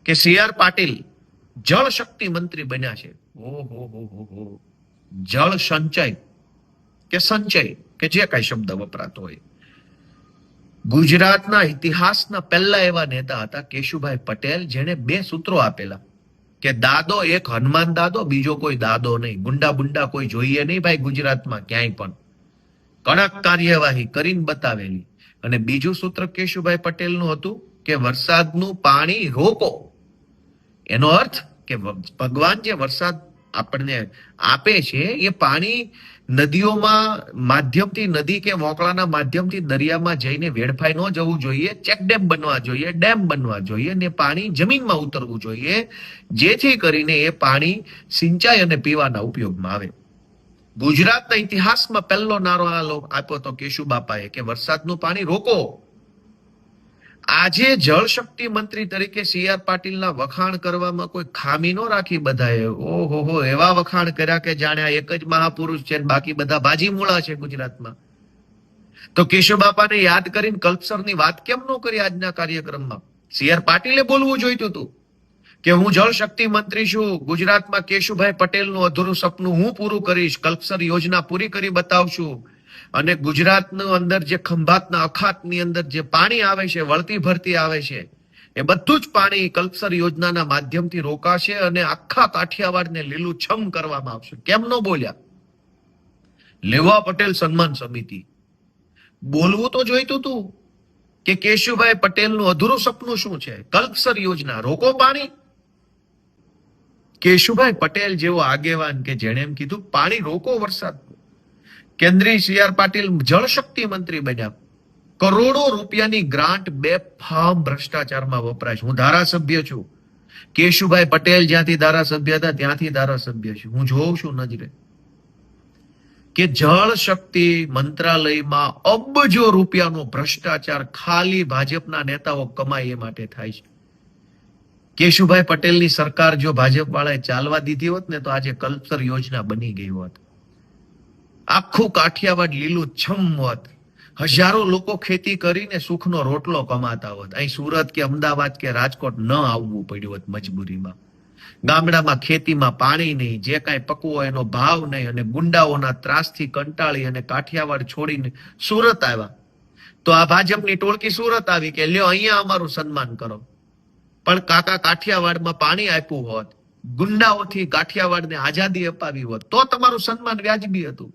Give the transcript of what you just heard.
કે સી.આર. પાટીલ જળ શક્તિ મંત્રી બન્યા છે. ઓહો, જળ સંચય કે સંચય કે જે કઈ શબ્દ વપરાતો હોય, ગુજરાતના ઇતિહાસના પહેલા એવા નેતા હતા કેશુભાઈ પટેલ, જેને 2 સૂત્રો આપેલા કે દાદો એક હનુમાન દાદો, બીજો કોઈ દાદો નહીં, ગુંડા બુંડા કોઈ જોઈએ નહીં ભાઈ ગુજરાતમાં ક્યાંય પણ, કડક કાર્યવાહી કરીને બતાવેલી. અને બીજું સૂત્ર કેશુભાઈ પટેલનું હતું કે વરસાદનું પાણી રોકો. એનો અર્થ કે ભગવાન જે વરસાદ આપણને આપે છે એ પાણી નદીઓમાં માધ્યમથી, નદી કે મોકળાના માધ્યમથી દરિયામાં જઈને વેડફાઈ ન જવું જોઈએ, ચેકડેમ બનવા જોઈએ, ડેમ બનવા જોઈએ, ને પાણી જમીનમાં ઉતરવું જોઈએ, જેથી કરીને એ પાણી સિંચાઈ અને પીવાના ઉપયોગમાં આવે. ગુજરાતના ઇતિહાસમાં પહેલો નારો આપ્યો તો કેશુબાપાએ કે વરસાદનું પાણી રોકો. આજે જળ શક્તિ મંત્રી તરીકે સી.આર. પાટીલના વખાણ કરવામાં કોઈ ખામી ન રાખી બધાએ. ઓહો, એવા વખાણ કર્યા કે જાણે આ એક જ મહાપુરુષ છે, બાકી બધા ભાજીમૂળા છે ગુજરાતમાં. તો કેશુબાપાને યાદ કરીને કલ્પસરની વાત કેમ ન કરી આજના કાર્યક્રમમાં? સી.આર. પાટીલે બોલવું જોઈતું હતું કે હું જળ શક્તિ મંત્રી છું, ગુજરાતમાં કેશુભાઈ પટેલનું અધૂરું સપનું હું પૂરું કરીશ, કલ્પસર યોજના પૂરી કરી બતાવશું, અને ગુજરાતનું અંદર જે ખંભાતના અખાતની અંદર જે પાણી આવે છે, વળતી ભરતી આવે છે, એ બધું જ પાણી કલ્પસર યોજનાના માધ્યમથી રોકાશે અને આખા કાઠિયાવાડને લીલુંછમ કરવામાં આવશે. કેમ ન બોલ્યા? લેવા પટેલ સન્માન સમિતિ બોલવું તો જોઈતું હતું કે કેશુભાઈ પટેલનું અધૂરું સપનું શું છે, કલ્પસર યોજના, રોકો પાણી. કેશુભાઈ પટેલ જેવો આગેવાન કે જેણે એમ કીધું પાણી રોકો વરસાદ. કેન્દ્રીય સી.આર. પાટીલ જળ શક્તિ મંત્રી બન્યા, કરોડો રૂપિયાની ગ્રાન્ટ બેફામ ભ્રષ્ટાચારમાં વપરાય છે. હું ધારાસભ્ય છું, કેશુભાઈ પટેલ જ્યાંથી ધારાસભ્ય હતા ત્યાંથી ધારાસભ્ય છું, હું જોઉં છું નજરે કે જળ શક્તિ મંત્રાલયમાં અબજો રૂપિયાનો ભ્રષ્ટાચાર ખાલી ભાજપના નેતાઓ કમાય એ માટે થાય છે. કેશુભાઈ પટેલની સરકાર જો ભાજપ વાળાએ ચાલવા દીધી હોત ને તો આજે કલ્પસર યોજના બની ગઈ હોત, આખું કાઠિયાવાડ લીલુંછમ હોત, હજારો લોકો ખેતી કરીને સુખનો રોટલો કમાતા હોત. અહીં સુરત કે અમદાવાદ કે રાજકોટ ન આવવું પડ્યું હોત મજબૂરીમાં. ગામડામાં ખેતીમાં પાણી નહીં, જે કાંઈ પકવો એનો ભાવ નહીં, અને ગુંડાઓના ત્રાસથી કંટાળી અને કાઠિયાવાડ છોડીને સુરત આવ્યા. તો આ ભાજપની ટોળકી સુરત આવી કે લ્યો અહીંયા અમારું સન્માન કરો. પણ કાકા કાઠિયાવાડમાં પાણી આપ્યું હોત, ગુંડાઓથી કાઠિયાવાડને આઝાદી અપાવી હોત, તો તમારું સન્માન વ્યાજબી હતું.